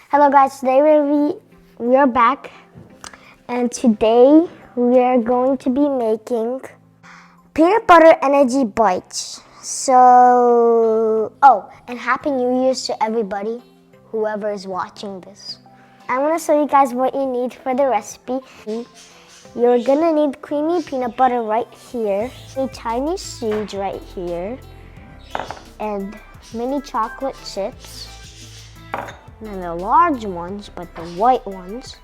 Hello guys, today we are back, and today we are going to be making peanut butter energy bites. And Happy New Year's to everybody, whoever is watching this. I'm gonna show you guys what you need for the recipe. You're gonna need creamy peanut butter right here, a tiny seeds right here, and mini chocolate chips. And the large ones, but the white ones.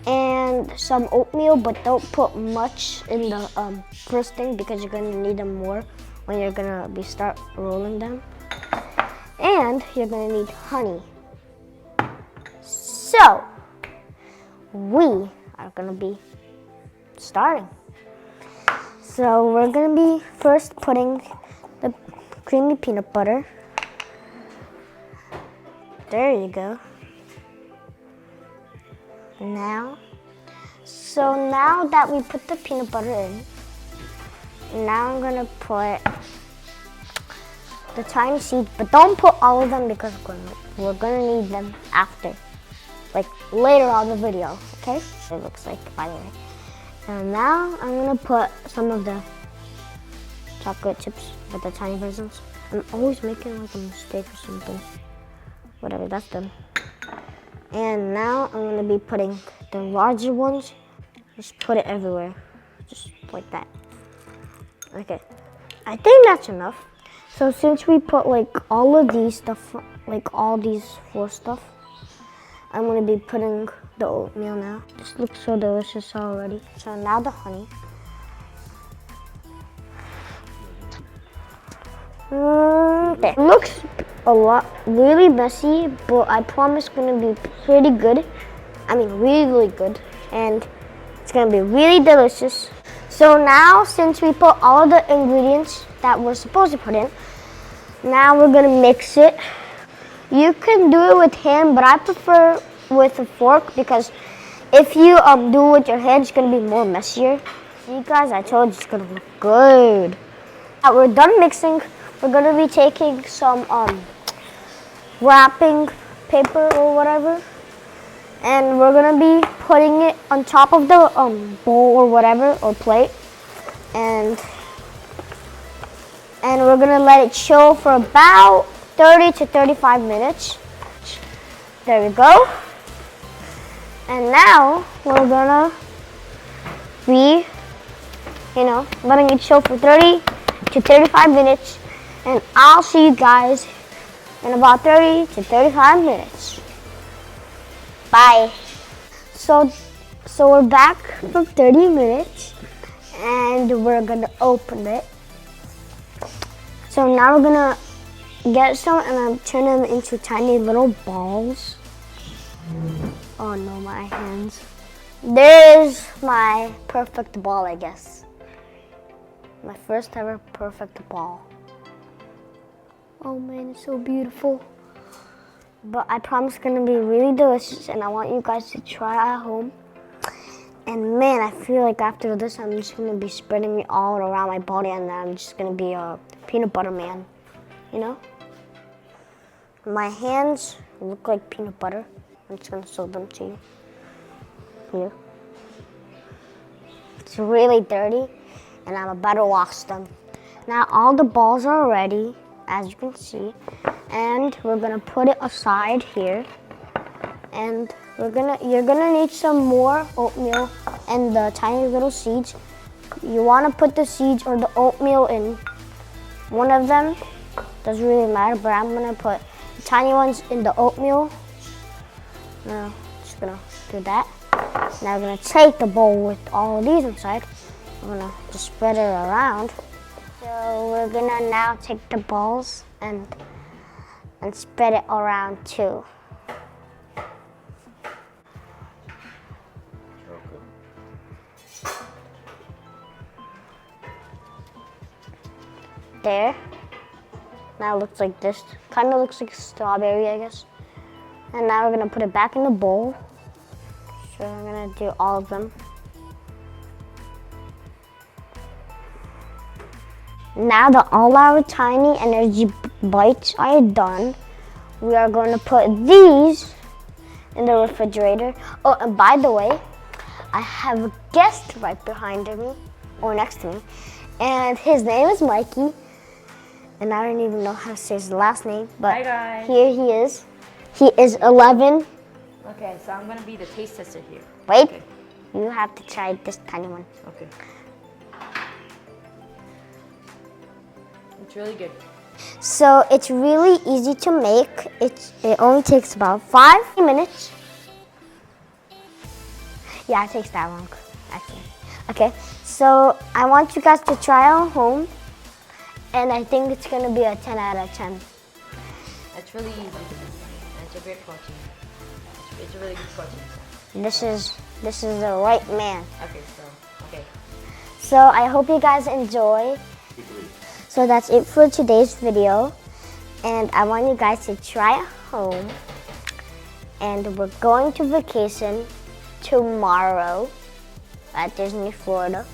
And some oatmeal, but don't put much in the first thing because you're gonna need them more when you're gonna start rolling them. And you're gonna need honey. So, we are gonna be starting. So we're gonna be first putting the creamy peanut butter. There you go. Now that we put the peanut butter in, now I'm gonna put the tiny seeds, but don't put all of them because we're gonna need them after, like later on the video, okay? It looks like, by the way. And now I'm gonna put some of the chocolate chips, but the tiny versions. I'm always making like a mistake or something. Whatever, that's done. And now I'm gonna be putting the larger ones. Just put it everywhere, just like that. Okay, I think that's enough. So since we put like all of these stuff, like all these four stuff, I'm gonna be putting the oatmeal now. This looks so delicious already. So now the honey. Okay, it looks really messy, but I promise it's gonna be pretty good. I mean, really good, and it's gonna be really delicious. So now, since we put all the ingredients that we're supposed to put in, now we're gonna mix it. You can do it with hand, but I prefer with a fork because if you do it with your hand, it's gonna be more messier. See guys, I told you it's gonna look good. Now we're done mixing. We're gonna be taking some wrapping paper or whatever, and we're gonna be putting it on top of the bowl or whatever, or plate, and we're gonna let it chill for about 30 to 35 minutes. There we go. And now we're gonna be, letting it chill for 30 to 35 minutes. And I'll see you guys in about 30 to 35 minutes. Bye. So we're back for 30 minutes and we're gonna open it. So now we're gonna get some and I'm turning them into tiny little balls. Oh no, my hands. There's my perfect ball, I guess. My first ever perfect ball. Oh man, it's so beautiful. But I promise it's gonna be really delicious and I want you guys to try at home. And man, I feel like after this, I'm just gonna be spreading it all around my body and then I'm just gonna be a peanut butter man, My hands look like peanut butter. I'm just gonna show them to you. Here. It's really dirty and I'm about to wash them. Now all the balls are ready, as you can see, and we're gonna put it aside here, and you're gonna need some more oatmeal and the tiny little seeds. You want to put the seeds or the oatmeal in one of them, doesn't really matter, but I'm gonna put the tiny ones in the oatmeal. Now just gonna do that. Now we're gonna take the bowl with all of these inside. I'm gonna just spread it around. So we're gonna now take the balls and spread it around too. There. Now it looks like this. Kind of looks like strawberry, I guess. And now we're gonna put it back in the bowl. So we're gonna do all of them. Now that all our tiny energy bites are done, we are going to put these in the refrigerator. Oh, and by the way, I have a guest right behind me, or next to me, and his name is Mikey, and I don't even know how to say his last name, but hi guys. Here he is. He is 11. Okay, so I'm gonna be the taste tester here. Wait, okay. You have to try this tiny one. Okay. It's really good. So it's really easy to make. It only takes about 5 minutes. Yeah, it takes that long, actually. Okay, so I want you guys to try at home, and I think it's gonna be a 10 out of 10. It's really easy, and it's a great protein. It's a really good protein. This is the right man. Okay. So I hope you guys enjoy. So that's it for today's video, and I want you guys to try at home. And we're going to vacation tomorrow at Disney, Florida.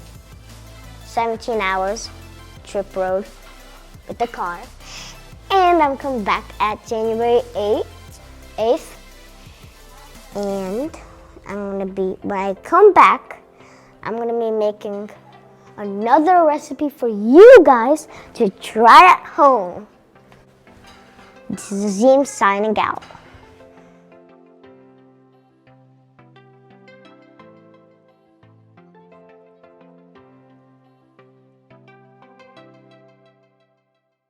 17 hours trip road with the car. And I'm coming back at January 8th. And when I come back, I'm gonna be making another recipe for you guys to try at home. This is Azim signing out.